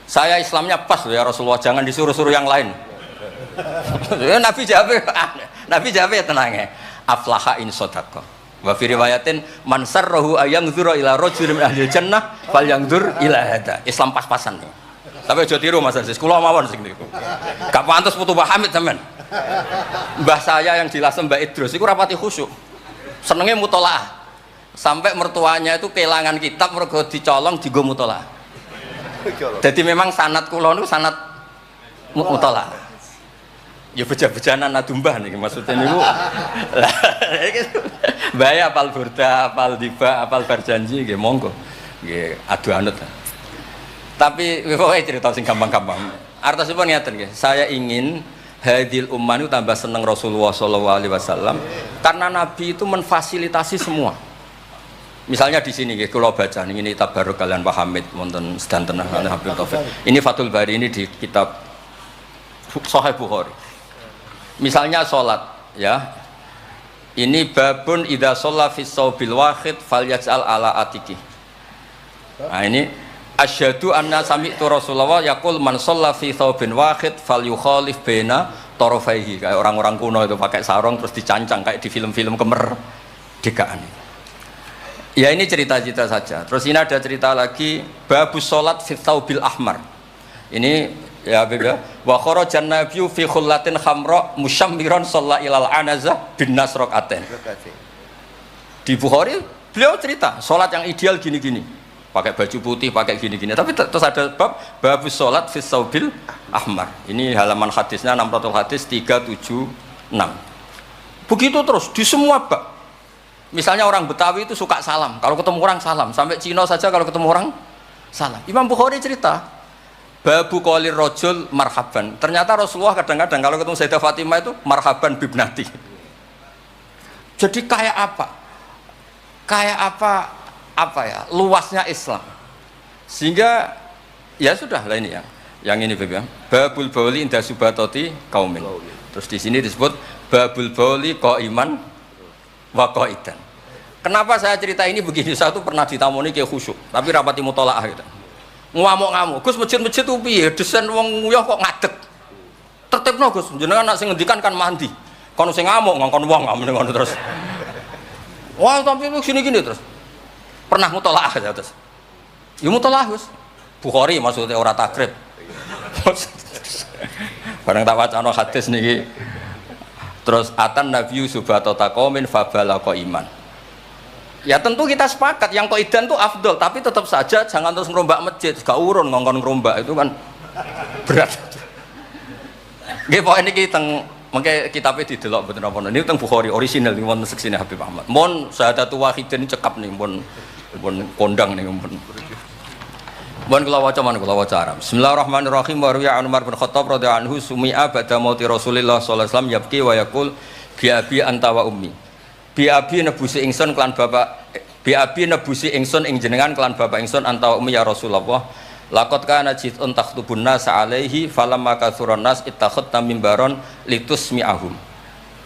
Saya Islamnya pas ya Rasulullah, jangan disuruh-suruh yang lain. Nabi jawab tenang ya. Aflaha in shadaqah. Wa fi riwayatin man sarrahu ayangzura ila rajulin min ahli jannah falyangzur ila hada. Islam pas-pasan nih. Tapi aja tiru Mas Aziz, kula mawon sing niku. Gak pantes putu Pak Hamid sampean. Mbah saya yang dilasem Mbak Idrus iku rapati khusyuk. Senenge mutolaah. sampai mertuanya itu kehilangan kitab mergo dicolong digo mutolaah. Jadi memang sanad kula niku sanad mutolaah. Ya beja-bejanan adumbah nih maksudnya niku. Bahaya apal burda, apal diba, apal berjanji nggih monggo. Nggih adu anut. Tapi pokoknya cerita sing gampang-gampang. Artosipun ngeten nggih, saya ingin hadil ummah itu tambah seneng Rasulullah SAW karena Nabi itu memfasilitasi semua. Misalnya di sini kalau baca ini tabarruk kalian Pak Hamid wonten sedanten Habib Taufik. Ini Fathul Bari ini di kitab Sahih Bukhari. Misalnya salat ya. Ini babun idza shalla fi shaubil wahid falyaj'al ala atiki. Nah ini asyhadu anna sami'tu Rasulullah yaqul man shalla fi shaubin wahid falyukhalif baina tarafaihi. Kayak orang-orang kuno itu pakai sarung terus dicancang kayak di film-film kemerdekaan. Ya ini cerita-cerita saja. Terus ini ada cerita lagi babus sholat fi thawbil ahmar. Ini ya beda. Wa kharajan nabiyyu fi khullatin khamra musyammiran shalla ilal anazah bin nasraqatain. Di Bukhari beliau cerita sholat yang ideal gini-gini. Pakai baju putih, pakai gini-gini. Tapi terus ada bab babus sholat fi thawbil ahmar. Ini halaman hadisnya 600 hadis 376. Begitu terus di semua bab. Misalnya orang Betawi itu suka salam, kalau ketemu orang salam, sampai Cina saja kalau ketemu orang salam. Imam Bukhari cerita, babu qolir rojul marhaban. Ternyata Rasulullah kadang-kadang kalau ketemu Sayyidah Fatimah itu marhaban bibnati. Jadi kayak apa? Kayak apa ya? Luasnya Islam. Sehingga ya sudah lah ini ya. Yang ini Beb ya. Babul bauli inda subatoti kaumin. Terus di sini disebut babul bauli qaiman waqaidan. Kenapa saya cerita ini begini? Saya tuh pernah ditamoni kayak khusyuk, tapi rapati mutolaah gitu. Ngamuk-ngamuk, Gus masjid-masjid itu piye? Desain wong nguyah kok ngadeg. Tertibno Gus, jenengan nak sing ngendikan kan mandi. Kono sing ngamuk ngongkon wong ngamuk ngono terus. Wah, tapi gini-gini terus. Pernah mutolaah ya terus. Ya mutolaah Gus. Bukhari maksudnya ora takrib. Bareng tak wacana hadis niki. Terus atan Nabi subhanahu taqomin fabalaqo iman. Ya tentu kita sepakat yang qaidan itu afdol, tapi tetap saja jangan terus ngerombak masjid, gak urun ngongkon ngerombak itu kan berat. Nggih pokoke niki teng mengke kitabe didelok mboten napa niku teng Bukhari orisinal niku wonten seksine Habib Ahmad. Mun syahadatu wahidin cekap nih mun kondang nih mun. Mun kula waca man kula waca Arab. Bismillahirrahmanirrahim. Wa riya Umar bin Khattab radhiyallahu anhu sumi'a ba'da mauti Rasulillah sallallahu alaihi wasallam yabki wa yaqul bi abi anta wa ummi. Bi abi nebusi ingsun kelan bapak bi abi nebusi ingsun ing jenengan kelan bapak ingsun anta wa ummi ya Rasulullah. Laqad kana jitun takhtubun nas alaihi falamma kathuran nas ittakhadta mimbaron litusmi'ahum.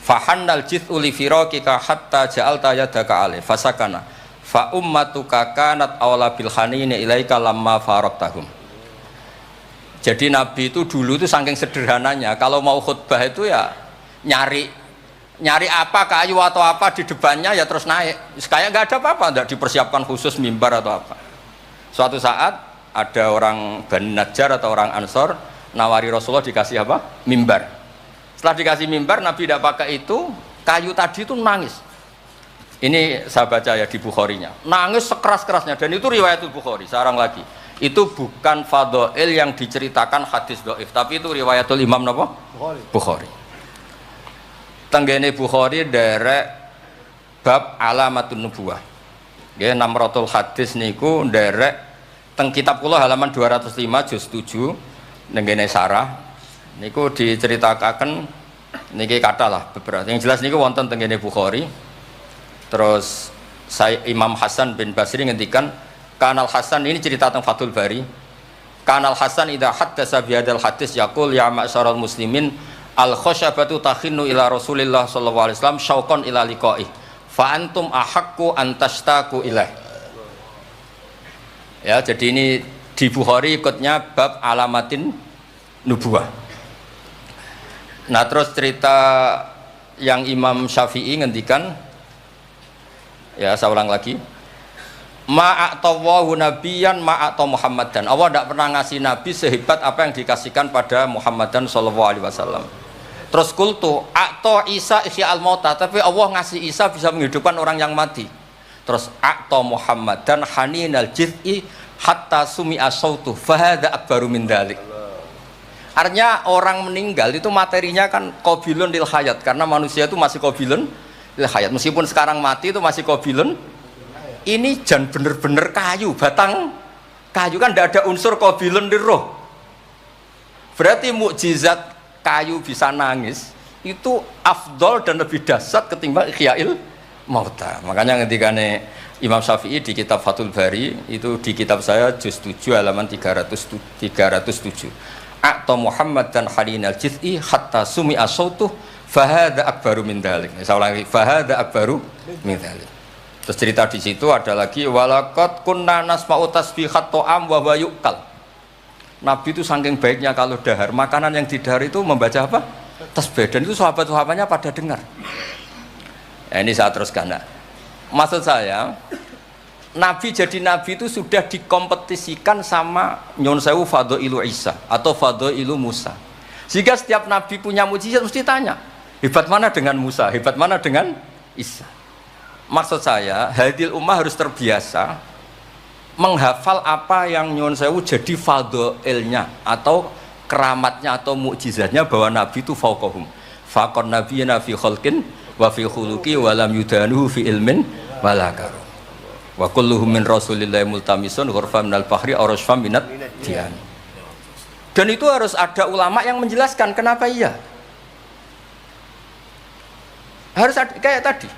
Fahannal jit'u li firaqika hatta ja'alta yadaka alaihi fasakana. Fa ummatuka kanat awla bil khanini ilaika lamma faraktahum. Jadi Nabi itu dulu itu saking sederhananya kalau mau khutbah itu ya nyari apa kayu atau apa di depannya ya terus naik. Kayak nggak ada apa-apa, nggak dipersiapkan khusus mimbar atau apa. Suatu saat ada orang Bani Najjar atau orang Ansor nawari Rasulullah dikasih apa? Mimbar. Setelah dikasih mimbar Nabi tidak pakai itu, kayu tadi itu nangis. Ini saya baca ya di Bukharinya. Nangis sekeras-kerasnya dan itu riwayatul Bukhari. Sekarang lagi. Itu bukan fadhail yang diceritakan hadis dhaif, tapi itu riwayatul Imam napa? Bukhari. Tenggene Bukhari derek bab alamatun nubuwah. Nggih 600 hadis niku derek teng kitab kula halaman 205 juz 7 nenggene sarah niku diceritakan niki katalah beberapa. Yang jelas niku wonten tenggene Bukhari. Terus saya Imam Hasan bin Basri ngendikan Kanal Hasan ini cerita tentang Fathul Bari. Kanal Hasan idza haddasa bi hadzal hadis yaqul ya ma'syaral muslimin al khasyabatu takhinnu ila Rasulillah sallallahu alaihi wasallam syauqan ila liqa'i fa antum ahaqqu an tashtaqu ilaih. Ya, jadi ini di Bukhari ikutnya bab alamatin nubuwah. Nah, terus cerita yang Imam Syafi'i ngendikan ya saya ulang lagi ma'atawahu nabiyan ma'ataw Muhammadan. Allah tidak pernah ngasih nabi sehebat apa yang dikasihkan pada Muhammadan sallallahu alaihi wasallam. Terus kultu a'ta Isa ihya al-mauta, tapi Allah ngasih Isa bisa menghidupkan orang yang mati. Terus a'ta Muhammad dan haninal jiz'i hatta sumi'a sautu fahadha akbaru min dzalik. Artinya orang meninggal itu materinya kan qabilun lil hayat, karena manusia itu masih qabilun lil hayat. Meskipun sekarang mati itu masih qabilun. Ini jan bener-bener kayu, batang kayu, kan tidak ada unsur qabilun lil roh. Berarti mukjizat kayu bisa nangis itu afdol dan lebih dahsyat ketimbang ihya'il mauta. Makanya ketika Imam Syafi'i di kitab Fathul Bari, itu di kitab saya juz 7 halaman 307. A'ta Muhammad dan halinal jiz'i hatta sumi'a sautuh fahadha akbaru min dzalik. Saya ulangi, fahadha akbaru min dzalik. Terus cerita di situ ada lagi walaqad kunna nasma'u tasbihat ta'am wa huwa yu'kal. Nabi itu saking baiknya kalau dahar, makanan yang didahar itu membaca apa? Tasbih. Dan itu sahabat-sahabatnya pada dengar. Ya, ini saya teruskan. Nah, maksud saya, Nabi jadi Nabi itu sudah dikompetisikan sama Nyon Sewu Fadailu Isa atau Fadailu Musa. Sehingga setiap Nabi punya mujizat mesti tanya, hebat mana dengan Musa, hebat mana dengan Isa. Maksud saya, hadil ummah harus terbiasa menghafal apa yang Nyon Sewu jadi fadailnya atau keramatnya atau mukjizatnya, bahwa Nabi itu fauqahum. Faqon nabiyina fi khalqin wa fi khuluqi wa lam yudanuhu fi ilmin wala karam. Wa kulluhum min rasulillahi multamisun ghurfa minal bahri aw rashfa minat dian. Dan itu harus ada ulama yang menjelaskan kenapa iya. Harus ada, kayak tadi.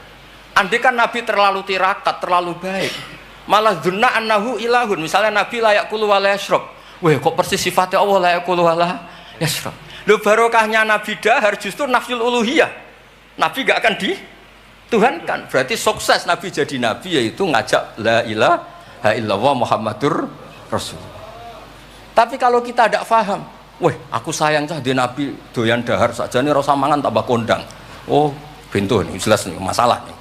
Andai kan Nabi terlalu tirakat, terlalu baik, malah dzunna annahu ilahun. Misalnya Nabi layak kulu wa la yashrab. Wah, kok persis sifatnya Allah layak kulu wa la yashrab. Lho, barokahnya Nabi dahar justru nafyul uluhiyah. Nabi gak akan dituhankan. Berarti sukses Nabi jadi Nabi yaitu ngajak la ilaha illallah Muhammadur Rasul. Tapi kalau kita tidak paham, weh aku sayang cah di Nabi doyan dahar saja nih rasa mangan tambah kondang. Oh bentuk ini jelas nih masalah nih.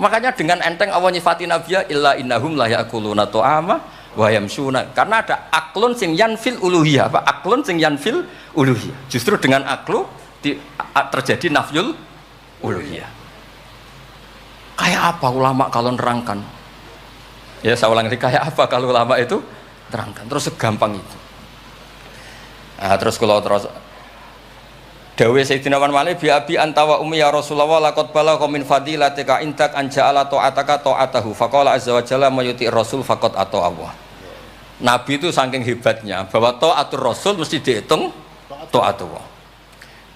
Makanya dengan enteng Allah nyifati Nabi illa innahum la ya'kuluna ta'ama wa yamshuna, karena ada aklun sing yanfil uluhiyah. Apa aklun sing yanfil uluhiyah? Justru dengan aklu terjadi nafyul uluhiyah. Kayak apa ulama kalau nerangkan? Ya saya ulang lagi, kayak apa kalau ulama itu terangkan? Terus segampang itu. Nah, terus kalau terus dawe Sayyidina Umar Malik bi abi antawa ummi ya Rasulullah laqad balagha min fadilatika intak anja'ala ta'ataka ta'atahu faqala azza wa jalla mayuti rasul faqad ata Allah. Nabi itu saking hebatnya bahwa ta'atur rasul mesti dihitung ta'atullah.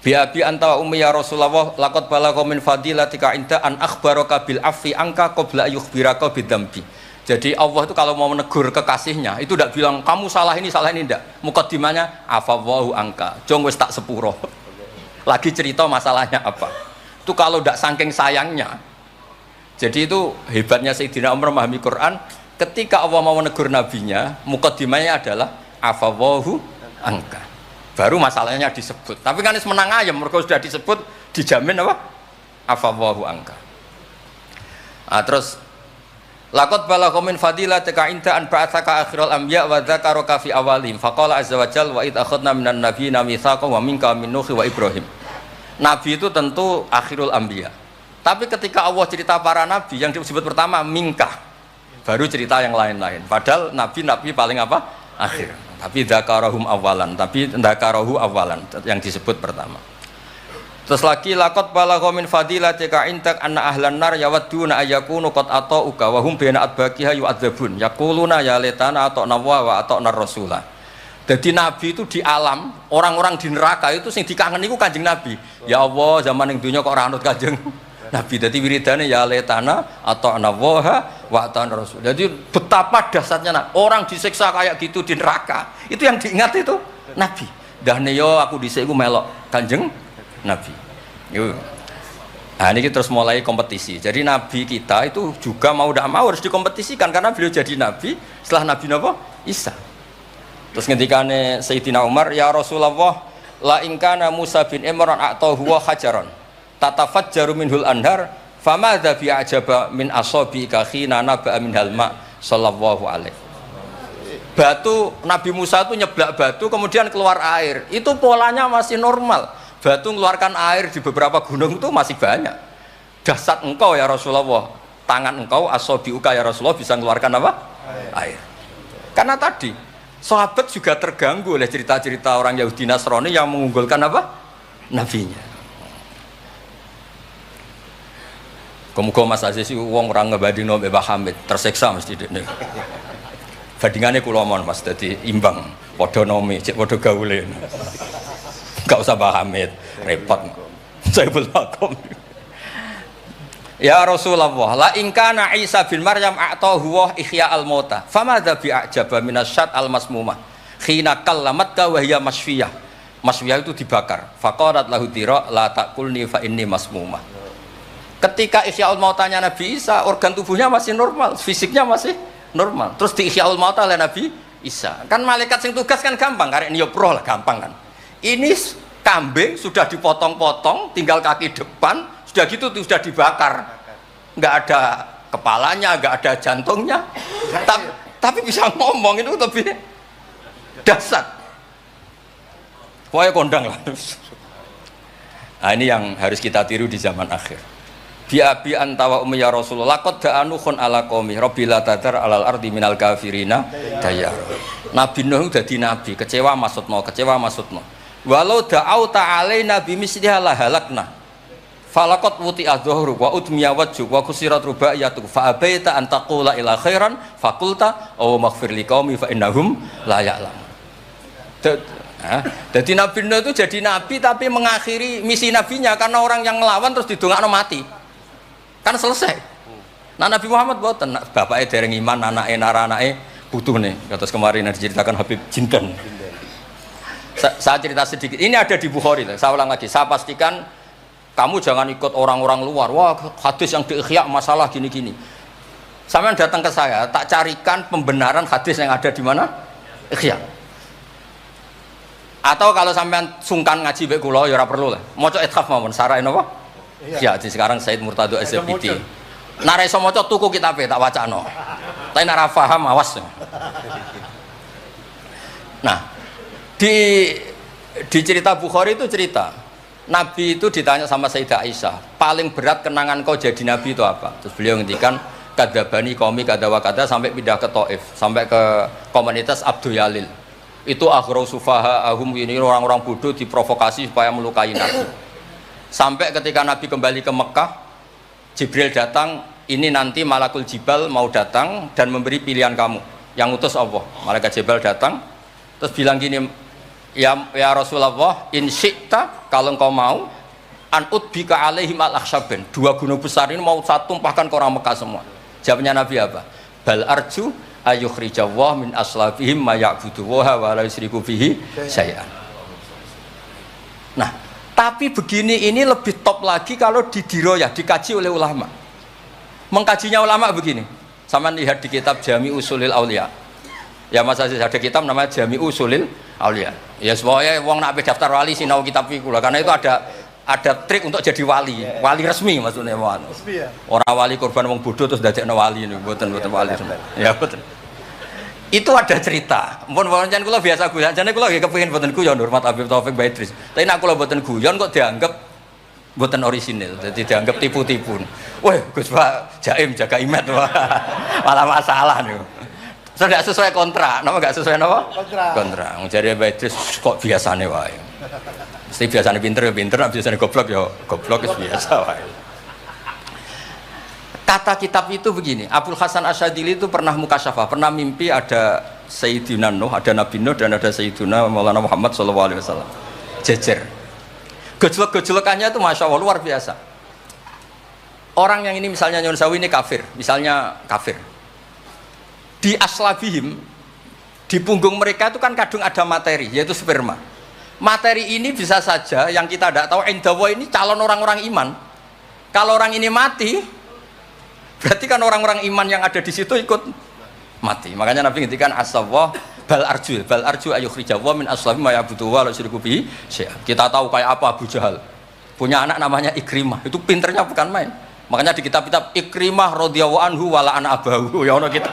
Bi abi anta wa ummi ya Rasulullah laqad balagha min fadilatika inda an akhbaraka bil afi angka qabla yukhbiraka bidzambi. Jadi Allah itu kalau mau menegur kekasihnya itu tidak bilang kamu salah ini ndak. Mukaddimahnya afawwahu angka. Jong wis tak sepuro. Lagi cerita masalahnya apa. Itu kalau ndak saking sayangnya. Jadi itu hebatnya Sayyidina Umar memahami Quran, ketika Allah mau menegur nabinya, mukaddimahnya adalah afawwahu angka. Baru masalahnya disebut. Tapi kan menang ayam, mereka sudah disebut, dijamin apa? Afawwahu angka. Nah, terus laqad balagha min fadilatika inda an ba'atsaka akhiral anbiya wa dzakaraka fi awalihim faqala azza wa jalla wa id akhadna minan nabiyina mitsaqan wa minka min nuh wa ibrahim. Nabi itu tentu akhirul anbiya. Tapi ketika Allah cerita para nabi, yang disebut pertama minka, baru cerita yang lain-lain. Padahal nabi-nabi paling apa? Akhir. Tapi dzakarahum awalan, tapi dzakarahu awalan yang disebut pertama. Terus lagi laqad balagha min fadilatika intak anna ahlan nar yawadduna ayyakunu qad ata'uka wa hum baina adbaqiha yu'adzabun yaquluna ya laitana ata'na wa ata'na rasula. Jadi Nabi itu di alam, orang-orang di neraka itu sing dikangen iku Kanjeng Nabi. Ya Allah, zaman ning dunya kok ora anut Kanjeng Nabi. Dadi wiridane ya laitana ata'na wa ata'na rasul. Jadi betapa dahsyatnya orang disiksa kayak gitu di neraka. Itu yang diingat itu Nabi. Dahne yo aku dhisik iku melok Kanjeng Nabi. Yuk. Nah ini terus mulai kompetisi. Jadi Nabi kita itu juga mau tidak mau harus dikompetisikan karena beliau jadi Nabi setelah Nabi Nabi Isa. Terus ngendikane Sayyidina Umar, ya Rasulullah, la ingkana Musa bin Imran a'tahu wa hajaran tatafajjaru minhul anhar famadza bi ajaba min asabika khina naba minhal ma sallallahu alaihi. Batu Nabi Musa itu nyeblak batu kemudian keluar air. Itu polanya masih normal. Batu mengeluarkan air di beberapa gunung itu masih banyak. Dasar engkau ya Rasulullah, tangan engkau asobiuka ya Rasulullah bisa mengeluarkan apa? Air. Karena tadi sahabat juga terganggu oleh cerita-cerita orang Yahudi Nasrani yang mengunggulkan apa? Nabinya. Kemudian Mas Aziz wong orang ngebandingno Mbah Hamid tersiksa mesti dene. Bandingannya kula mon Mas dadi imbang padha nomi, cek padha gaule. Enggak usah Mbah Hamid, repot. Saya belakon. Ya Rasulullah, la in kana Isa bin Maryam a'tahu wa ihya al-mauta. Famadza bi a'jaba minasyat al-masmumah. Khina kallamat ka wa hiya masfiyah. Masfiyah itu dibakar. Faqalat lahu tira la taqulni fa inni masmumah. Ketika ihya al-mautanya Nabi Isa, organ tubuhnya masih normal, fisiknya masih normal. Terus di ihya al-mauta oleh Nabi Isa. Kan malaikat sing tugas kan gampang, karek niup roh lah gampang kan. Ini kambing sudah dipotong-potong, tinggal kaki depan. Sudah gitu sudah dibakar, nggak ada kepalanya, nggak ada jantungnya, tapi bisa ngomong, itu lebih dasar. Pokoknya kondang lah. Nah, ini yang harus kita tiru di zaman akhir. Biabi antawa ummi ya Rasulullah qad da'anukhun ala qaumi rabbila tadar alal ardi minal kafirina dayar. Nabi Nuh dadi nabi, kecewa maksudno. Walau da'au ta'alaina bimisliha la halakna. Falakot wuti adzohru wa utmiya wajhu wa kusirat rubaiyatu fa abaita an taqula ila khairan fakulta aw maghfir liqaumi fa innahum la ya'lamun. Jadi Nabi Nuh itu jadi nabi tapi mengakhiri misi nabinya karena orang yang ngelawan terus didongakno mati. Kan selesai. Nah Nabi Muhammad boten bapaknya dereng iman, anake naranake putune. Kados kemarin yang diceritakan Habib Jindan. Saya cerita sedikit. Ini ada di Bukhari. Saya ulang lagi. Saya pastikan kamu jangan ikut orang-orang luar. Wah, hadis yang di-ihya masalah gini-gini. Sampean datang ke saya, tak carikan pembenaran hadis yang ada di mana? Ihya. Atau kalau sampean sungkan ngaji mbek kula ya ora perlu lah. Maca ithaf mawon, sarahe napa? Iya, sekarang Said Murtado SPT. Nek iso maca tuku kitabe tak wacano. Tapi nek ora paham awas. Nah, di cerita Bukhari itu cerita Nabi itu ditanya sama Sayyidah Aisyah, paling berat kenangan kau jadi Nabi itu apa? Terus beliau ngendikan kadabani qaumi kadawa kada sampai pindah ke Taif, sampai ke komunitas Abdul Yalil. Itu aghrau sufaha ahum, ini orang-orang bodoh diprovokasi supaya melukai Nabi. Sampai ketika Nabi kembali ke Mekah, Jibril datang, ini nanti Malakul Jibal mau datang dan memberi pilihan kamu. Yang utus Allah. Malaikat Jibal datang terus bilang gini, ya Rasulullah, in syi'ta, kalau engkau mau, an utbika alaihim al-akhsyaben, 2 gunung besar ini mau saya tumpahkan ke orang Mekah semua. Jawabnya Nabi apa? Bal arju ayukhrijawah min aslabihim ma ya'budu wa la yusriku bihi syai'an. Nah, tapi begini ini lebih top lagi kalau didiroyah, dikaji oleh ulama. Mengkajinya ulama begini. Sama lihat di kitab Jami Usulil Aulia. Ya Mas Aziz, ada kitab namanya Jami Usulil Aulia. Ya semuanya wong nak daftar wali sinau kitab iku lah, karena itu ada trik untuk jadi wali, wali resmi maksudnya wan. Orang wali korban wong bodoh terus dadekno wali niku mboten wali. Ya betul. Itu ada cerita. Mun pancen kula biasa guyon, jane kula nggih kepengin mboten guyon hormat Habib Taufik Baidris. Tapi nek kula mboten guyon kok dianggap mboten orisinil, jadi dianggap tipu-tipu. Wah, Gus Pak Jaim jaga imet malah masalah niku. Tidak sesuai kontrak, nama nggak sesuai nama? Kontrak. Jadi Baidris kok biasane wae. Mesti biasane pinter ya pinter, biasane goblok ya goblok itu biasa wae. Kata kitab itu begini, Abdul Hasan Asyadili itu pernah mukasyafah, pernah mimpi ada Sayyidina Nuh, ada Nabi Nuh dan ada Sayyidina Maulana Muhammad SAW. Jejer. Gejolak-gejolakannya itu Masya Allah luar biasa. Orang yang ini misalnya Nyon Sawi ini kafir, misalnya kafir. Di aslabihim, di punggung mereka itu kan kadung ada materi, yaitu sperma. Materi ini bisa saja yang kita tidak tahu, indawa ini calon orang-orang iman. Kalau orang ini mati, berarti kan orang-orang iman yang ada di situ ikut mati. Makanya Nabi ngintikan asawah bal arju ayukhrijawah min aslabihim ma ya'budu wa la yusyriku bihi syai'an. Kita tahu kayak apa Abu Jahal. Punya anak namanya Ikrimah, itu pinternya bukan main. Makanya di kitab-kitab Ikrimah radhiyallahu anhu wala ana abahu ya ono kita.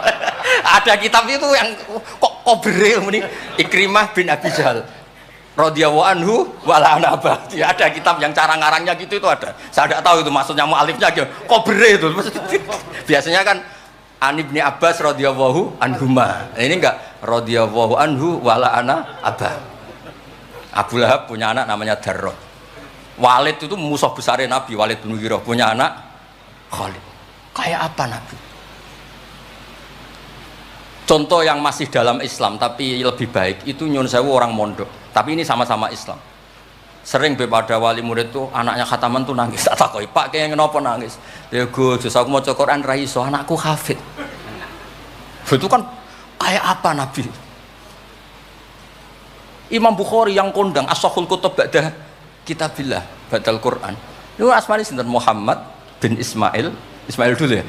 Ada kitab itu yang kok beril muni Ikrimah bin Abi Jahal. radhiyallahu anhu wala anaba. Ya, ada kitab yang cara ngarangnya gitu itu ada. Saya tidak tahu itu maksudnya mualifnya gitu. Kobre itu. Biasanya kan An Ibni Abbas radhiyallahu anhuma. Ini enggak radhiyallahu anhu wala anaba. Abu Lahab punya anak namanya Darrah. Walid itu musuh besar Nabi, Walid bin Mughirah punya anak Khalid. Kayak apa Nabi? Contoh yang masih dalam Islam tapi lebih baik itu nyun sewu orang mondok. Tapi ini sama-sama Islam. Sering pada wali murid tuh anaknya khataman tuh nangis. Tak takoki, Pak kayak kenapa nangis? Ya Gus, aku mau Quran ra iso, anakku hafid. Itu kan kayak apa Nabi? Imam Bukhari yang kondang ashahul kutub ba'da kitabillah badal Quran. Itu asmane sinten? Muhammad bin Ismail dulu ya.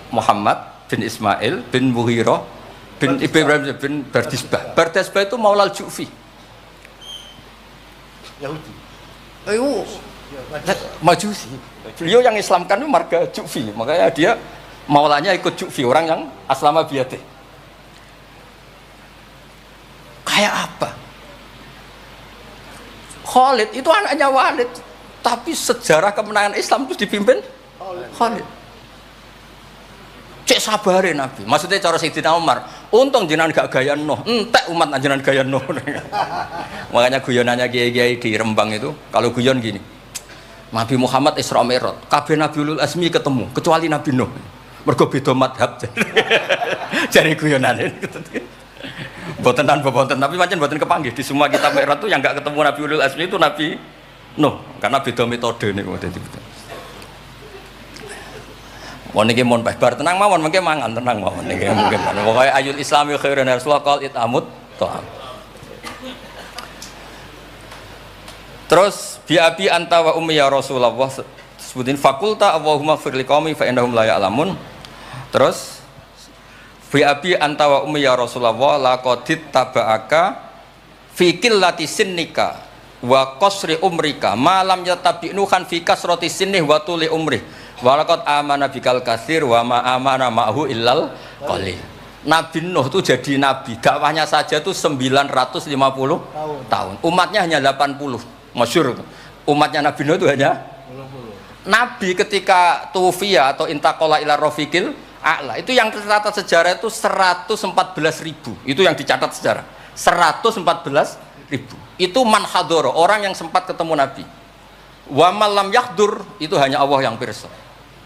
Muhammad bin Ismail bin Mughirah bin Ibrahim bin Bardisbah. Bardisbah itu Maulal Ju'fi. Yahudi. Ayo. Majusi. Beliau yang Islamkan itu marga Ju'fi. Makanya dia maulanya ikut Ju'fi, orang yang aslama biyatih. Kayak apa? Khalid itu anaknya Walid, tapi sejarah kemenangan Islam itu dipimpin Khalid. Cek sabare Nabi. Maksudnya cara Sayyidina Umar, untung jenengan gak gaya Nuh, entek umat jenengan gaya Nuh. Makanya guyonannya kiai-kiai di Rembang itu, kalau guyon gini. Nabi Muhammad Isra Mi'raj, kabeh Nabi Ulul Azmi ketemu, kecuali Nabi Nuh. Mergo beda madhab. Jare guyonane. Boten tanpa boten, tapi pancen boten kepanggih di semua kitab Mi'raj itu yang enggak ketemu Nabi Ulul Azmi itu Nabi Nuh, karena beda metode niku dadi betul. Mon iki mon bar tenang mawon mengke mangan tenang mawon niki mungkin. Pokoke ayul islami khairun rasulullah qal itamut ta'am. Terus bi abi anta wa ummi ya Rasulullah sebutin fakulta Allahumma fir liqaumi fa innahum la ya'lamun. Terus bi abi anta wa ummi ya Rasulullah laqadit taba'aka fi qillati sinnika wa qasri umrika ma lam yatabi'nu kan fi kasrati sinnih wa tuli umri wa laqad amana bikal katsir wa ma amana ma'hu illal qalil. Nabi Nuh itu jadi nabi, dakwahnya saja tuh 950 tahun. Umatnya hanya 80. Masyhur itu. Umatnya Nabi Nuh itu hanya 80. Nabi ketika tufiya atau intaqala ila rafiqil a'la, itu yang tercatat sejarah itu 114.000. Itu yang dicatat sejarah. 114.000. Itu man hadoro, orang yang sempat ketemu Nabi. Wa malam yahdur, itu hanya Allah yang pirsa.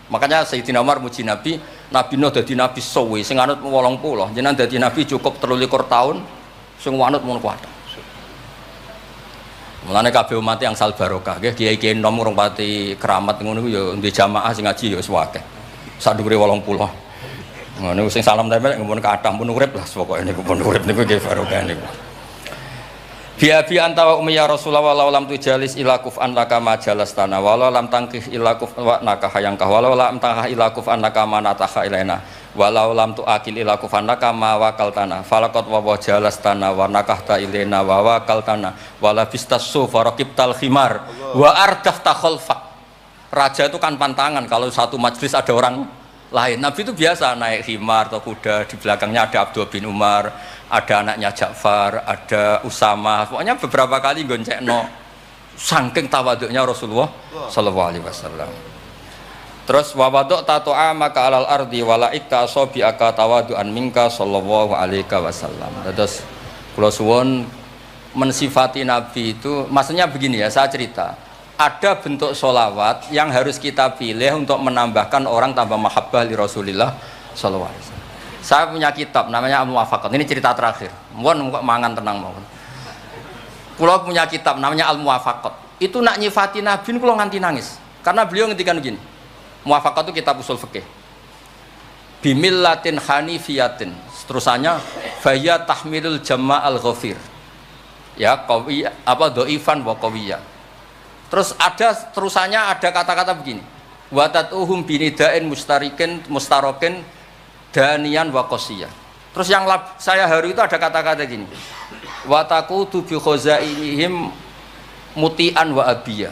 Makanya Sayyidina Umar muji Nabi, Nabi Nuh dadi nabi suwi, sing anut 80. Jenengan dadi nabi cukup 23 tahun, sing anut mun kuat. Mulane kabeh umat yang sal barokah, nggih kiai-kiai nom urung pati keramat ngono ku ya ndek jamaah sing ngaji ya wis akeh. Sadhuwure 80. Ngono sing salam tempel ngempun kathah pun urip lah pokoke niku pun urip niku nggih barokah niku. Bi anta wa ummi ya Rasulullah walau lam tujalis ila kuf'an laka majalas tanah walau lam tangkih ila kuf'an naka hayangkah walau lam tangkah ila kuf'an naka manataha ilaina walau lam tuakil ila kuf'an naka ma wakal tanah falaqat wa jalas tanah wa nakahta ilaina wa wakal tanah wala bistasu faraqibtal khimar wa ardafta khalfa. Raja itu kan pantangan kalau satu majelis ada orang lain. Nabi itu biasa naik khimar atau kuda, di belakangnya ada Abdul bin Umar, ada anaknya Ja'far, ada Usama. Pokoknya beberapa kali goncekno saking tawaduknya Rasulullah sallallahu alaihi wasallam. Terus wa wadok tato'a maka alal ardi wala ikta asobi aka tawadu'an minka sallallahu alaihi wasallam. Terus kula suwun mensifati Nabi itu maksudnya begini ya, saya cerita. Ada bentuk sholawat yang harus kita pilih untuk menambahkan orang tambah mahabbah li Rasulillah sallallahu alaihi wasallam. Saya punya kitab namanya Al-Muwafaqat. Ini cerita terakhir. Mohon mangan tenang mohon. Kula punya kitab namanya Al-Muwafaqat. Itu nak nyifati Nabi kula nganti nangis. Karena beliau ngendikan begini. Muwafaqat itu kitab usul fikih. Bimillatin hanifiyatin. Terusannya faya tahmilul jama'al ghafir. Ya, qawiyah apa dhaifan wa qawiyah. Terus ada terusannya ada kata-kata begini. Wa tatuhum binida'in mustarokin danian wa qasiyah. Terus yang saya haru itu ada kata-kata gini. Wa taqutu bi khazainihim mutian wa abiyah.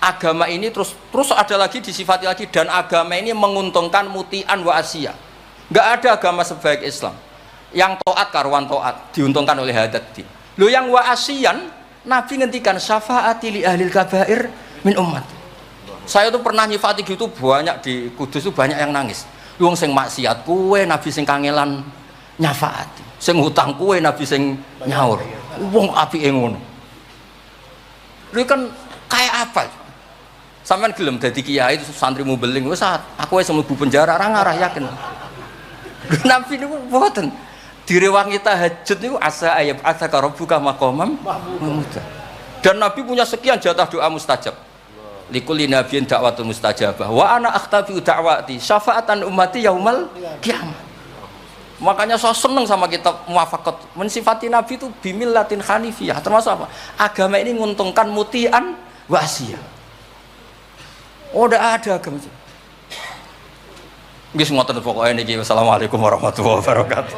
Agama ini terus ada lagi disifati lagi dan agama ini menguntungkan mutian wa asiyah. Enggak ada agama sebaik Islam. Yang taat karuan taat diuntungkan oleh hadat. Lho yang wa asian, Nabi ngendikan syafaati li ahlil kabair min umat. Saya tuh pernah nyifati gitu banyak di Kudus tuh banyak yang nangis. Wong sing maksiat kuwe Nabi sing kangelan nyafaati. Sing hutang kuwe Nabi sing nyaur. Wong apike ngono. Lha kan kayak apa? Sampeyan gelem dadi kiai itu santrimu beling wis aku wis mlebu penjara ora ngarah yakin. Nabi niku mboten direwangi tahajud niku asa ayat asaka rabbuka maqamam mahmuda. Dan Nabi punya sekian jatah doa mustajab. Likulli nabiyyin da'watun mustajabah wa ana akhtafi da'wati syafaatan ummati yaumal kiamat. Makanya saya senang sama kitab Muwafaqat mensifati Nabi itu bimillatin hanifiyah, termasuk apa? Agama ini menguntungkan mutian wasiyah. Oh, udah ada agama. Nggih ngoten pokoke niki. Wassalamualaikum warahmatullahi wabarakatuh.